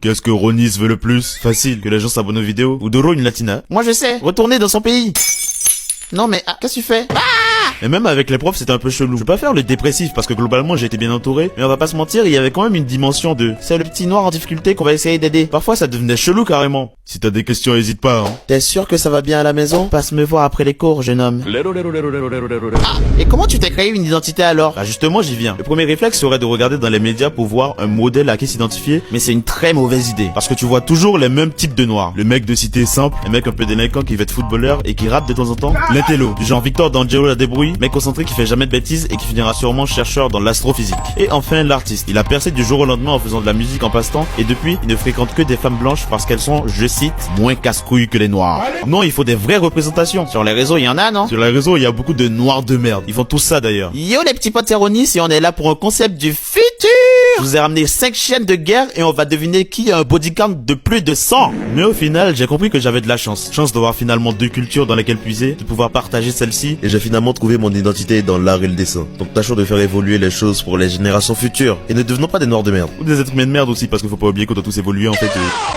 Qu'est-ce que Ronis veut le plus? Facile, que les gens s'abonnent aux vidéos. Ou Doro une latina. Moi je sais, retourner dans son pays. Non mais, qu'est-ce que tu fais? Et même avec les profs, c'était un peu chelou. Je vais pas faire le dépressif parce que globalement, j'ai été bien entouré. Mais on va pas se mentir, il y avait quand même une dimension de c'est le petit noir en difficulté qu'on va essayer d'aider. Parfois, ça devenait chelou carrément. Si t'as des questions, hésite pas, hein. T'es sûr que ça va bien à la maison? Passe me voir après les cours, jeune homme. Et comment tu t'es créé une identité alors? Bah justement, j'y viens. Le premier réflexe serait de regarder dans les médias pour voir un modèle à qui s'identifier. Mais c'est une très mauvaise idée. Parce que tu vois toujours les mêmes types de noirs. Le mec de cité simple, le mec un peu délinquant qui veut être footballeur et qui rappe de temps en temps. L'intello, du genre Victor d'Angelo la débrouille, mec concentré qui fait jamais de bêtises et qui finira sûrement chercheur dans l'astrophysique. Et enfin l'artiste. Il a percé du jour au lendemain en faisant de la musique en passe-temps et depuis, il ne fréquente que des femmes blanches parce qu'elles sont, je cite, moins casse-couilles que les noirs. Non, il faut des vraies représentations. Sur les réseaux, il y en a, non? Sur les réseaux, il y a beaucoup de noirs de merde. Ils font tout ça d'ailleurs. Yo les petits potes Ronis, et on est là pour un concept du futur. Je vous ai ramené 5 chiennes de guerre et on va deviner qui a un body count de plus de 100. Mais au final, j'ai compris que j'avais de la chance. Chance d'avoir finalement 2 cultures dans lesquelles puiser, de pouvoir partager celle-ci. Et j'ai finalement trouvé mon identité dans l'art et le dessin. Donc tâchons de faire évoluer les choses pour les générations futures. Et ne devenons pas des noirs de merde. Ou des êtres humains de merde aussi, parce qu'il faut pas oublier qu'on doit tous évoluer en fait.